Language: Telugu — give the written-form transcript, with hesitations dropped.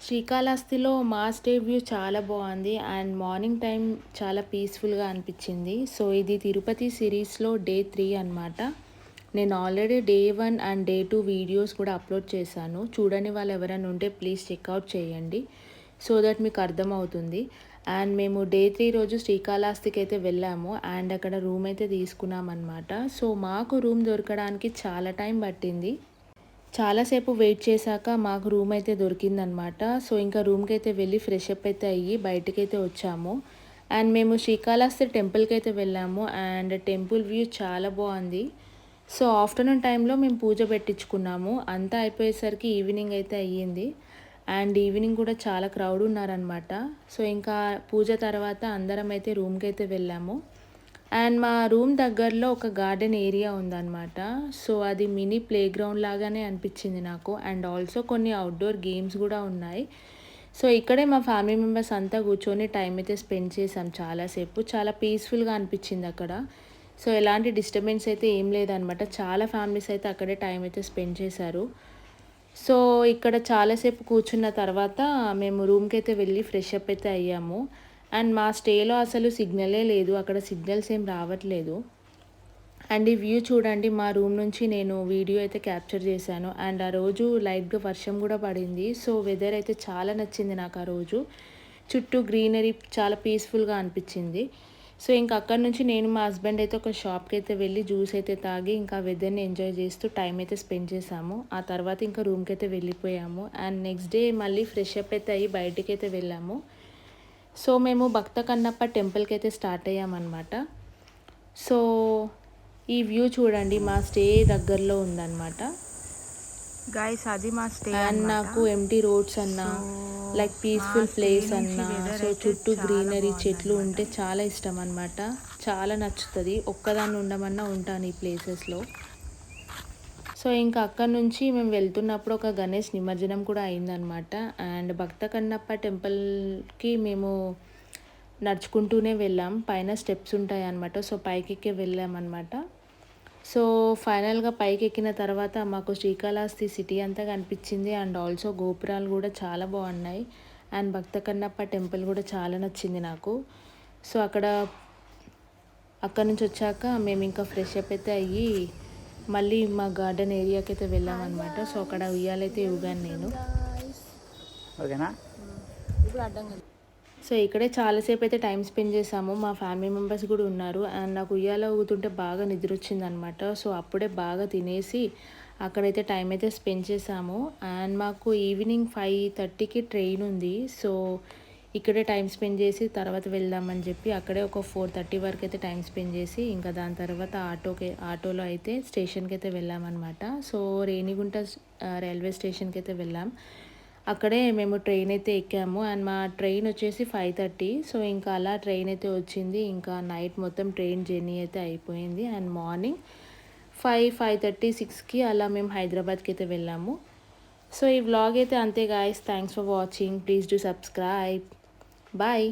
శ్రీకాళహస్తిలో మా స్టే వ్యూ చాలా బాగుంది అండ్ మార్నింగ్ టైం చాలా పీస్ఫుల్గా అనిపించింది. సో ఇది తిరుపతి సిరీస్లో డే 3 అనమాట. నేను already day 1 and day 2 videos కూడా అప్లోడ్ చేశాను. చూడని వాళ్ళు ఎవరైనా ఉంటే ప్లీజ్ చెక్అవుట్ చేయండి సో దట్ మీకు అర్థమవుతుంది. అండ్ మేము డే 3 రోజు శ్రీకాళహస్తికి అయితే వెళ్ళాము అండ్ అక్కడ రూమ్ అయితే తీసుకున్నాం అనమాట. సో మాకు రూమ్ దొరకడానికి చాలా టైం పట్టింది. చాలాసేపు వెయిట్ చేశాక మాకు రూమ్ అయితే దొరికిందనమాట. సో ఇంకా రూమ్కి అయితే వెళ్ళి ఫ్రెష్ అప్ అయితే అయ్యి బయటకైతే వచ్చాము. అండ్ మేము శ్రీకాళహస్తి టెంపుల్కి అయితే వెళ్ళాము అండ్ టెంపుల్ వ్యూ చాలా బాగుంది. సో ఆఫ్టర్నూన్ టైంలో మేము పూజ పెట్టించుకున్నాము. అంతా అయిపోయేసరికి ఈవినింగ్ అయితే అయ్యింది అండ్ ఈవినింగ్ కూడా చాలా క్రౌడ్ ఉన్నారనమాట. సో ఇంకా పూజ తర్వాత అందరం అయితే రూమ్కి అయితే వెళ్ళాము. అండ్ మా రూమ్ దగ్గరలో ఒక గార్డెన్ ఏరియా ఉందన్నమాట. సో అది మినీ ప్లే గ్రౌండ్ లాగానే అనిపించింది నాకు. అండ్ ఆల్సో కొన్ని అవుట్డోర్ గేమ్స్ కూడా ఉన్నాయి. సో ఇక్కడే మా ఫ్యామిలీ మెంబర్స్ అంతా కూర్చొని టైం అయితే స్పెండ్ చేసాం చాలాసేపు. చాలా పీస్ఫుల్గా అనిపించింది అక్కడ. సో ఎలాంటి డిస్టర్బెన్స్ అయితే ఏం లేదనమాట. చాలా ఫ్యామిలీస్ అయితే అక్కడే టైం అయితే స్పెండ్ చేశారు. సో ఇక్కడ చాలాసేపు కూర్చున్న తర్వాత మేము రూమ్కి అయితే వెళ్ళి ఫ్రెష్ అప్ అయితే అయ్యాము. అండ్ మా స్టేలో అసలు సిగ్నలే లేదు, అక్కడ సిగ్నల్స్ ఏం రావట్లేదు. అండ్ ఈ వ్యూ చూడండి, మా రూమ్ నుంచి నేను వీడియో అయితే క్యాప్చర్ చేశాను. అండ్ ఆ రోజు లైట్గా వర్షం కూడా పడింది. సో వెదర్ అయితే చాలా నచ్చింది నాకు ఆ రోజు. చుట్టూ గ్రీనరీ చాలా పీస్ఫుల్గా అనిపించింది. సో ఇంకా అక్కడ నుంచి నేను మా హస్బెండ్ అయితే ఒక షాప్కి అయితే వెళ్ళి జ్యూస్ అయితే తాగి ఇంకా వెదర్ని ఎంజాయ్ చేస్తూ టైం అయితే స్పెండ్ చేసాము. ఆ తర్వాత ఇంకా రూమ్కి అయితే వెళ్ళిపోయాము. అండ్ నెక్స్ట్ డే మళ్ళీ ఫ్రెష్ అప్ అయితే అయ్యి బయటికి అయితే వెళ్ళాము. సో మేము భక్త కన్నప్ప టెంపుల్కి అయితే స్టార్ట్ అయ్యామన్నమాట. సో ఈ వ్యూ చూడండి, మా స్టే దగ్గరలో ఉందన్నమాట. గైస్ అది మా స్టే అండ్ నాకు ఎంటీ రోడ్స్ అన్నా లైక్ పీస్ఫుల్ ప్లేస్ అన్నా సో చుట్టూ గ్రీనరీ చెట్లు ఉంటే చాలా ఇష్టం అనమాట. చాలా నచ్చుతుంది. ఒక్కదాన్ని ఉండమన్నా ఉంటాను ఈ ప్లేసెస్లో. సో ఇంకా అక్కడ నుంచి మేము వెళ్తున్నప్పుడు ఒక గణేష్ నిమజ్జనం కూడా అయిందనమాట. అండ్ భక్త కన్నప్ప టెంపుల్కి మేము నడుచుకుంటూనే వెళ్ళాం. పైన స్టెప్స్ ఉంటాయి అన్నమాట. సో పైకి ఎక్కి వెళ్ళామన్నమాట. సో ఫైనల్గా పైకి ఎక్కిన తర్వాత మాకు శ్రీకాళహస్తి సిటీ అంతా కనిపించింది. అండ్ ఆల్సో గోపురాలు కూడా చాలా బాగున్నాయి. అండ్ భక్త కన్నప్ప టెంపుల్ కూడా చాలా నచ్చింది నాకు. సో అక్కడ నుంచి వచ్చాక మేము ఇంకా ఫ్రెష్ అప్ అయితే అయ్యి మళ్ళీ మా గార్డెన్ ఏరియాకి అయితే వెళ్ళామన్నమాట. సో అక్కడ ఉయ్యాలైతే ఊగాను నేను. ఓకేనా? సో ఇక్కడే చాలాసేపు అయితే టైం స్పెండ్ చేసాము. మా ఫ్యామిలీ మెంబర్స్ కూడా ఉన్నారు. అండ్ నాకు ఉయ్యాల ఊగుతుంటే బాగా నిద్ర వచ్చిందనమాట. సో అప్పుడే బాగా తినేసి అక్కడైతే టైం అయితే స్పెండ్ చేసాము. అండ్ మాకు ఈవినింగ్ 5:30కి ట్రైన్ ఉంది. సో ఇక్కడే టైం స్పెండ్ చేసి తర్వాత వెళ్దామని చెప్పి అక్కడే ఒక 4:30 వరకు అయితే టైం స్పెండ్ చేసి ఇంకా దాని తర్వాత ఆటోలో అయితే స్టేషన్కి అయితే వెళ్ళామన్నమాట. సో రేణిగుంట రైల్వే స్టేషన్కి అయితే వెళ్ళాం. అక్కడే మేము ట్రైన్ అయితే ఎక్కాము. అండ్ మా ట్రైన్ వచ్చేసి 5:30. సో ఇంకా అలా ట్రైన్ అయితే వచ్చింది. ఇంకా నైట్ మొత్తం ట్రైన్ జర్నీ అయితే అయిపోయింది. అండ్ మార్నింగ్ 5:30, 6కి అలా మేము హైదరాబాద్కి అయితే వెళ్ళాము. సో ఈ వ్లాగ్ అయితే అంతే guys. Thanks for watching. Please do subscribe. Bye.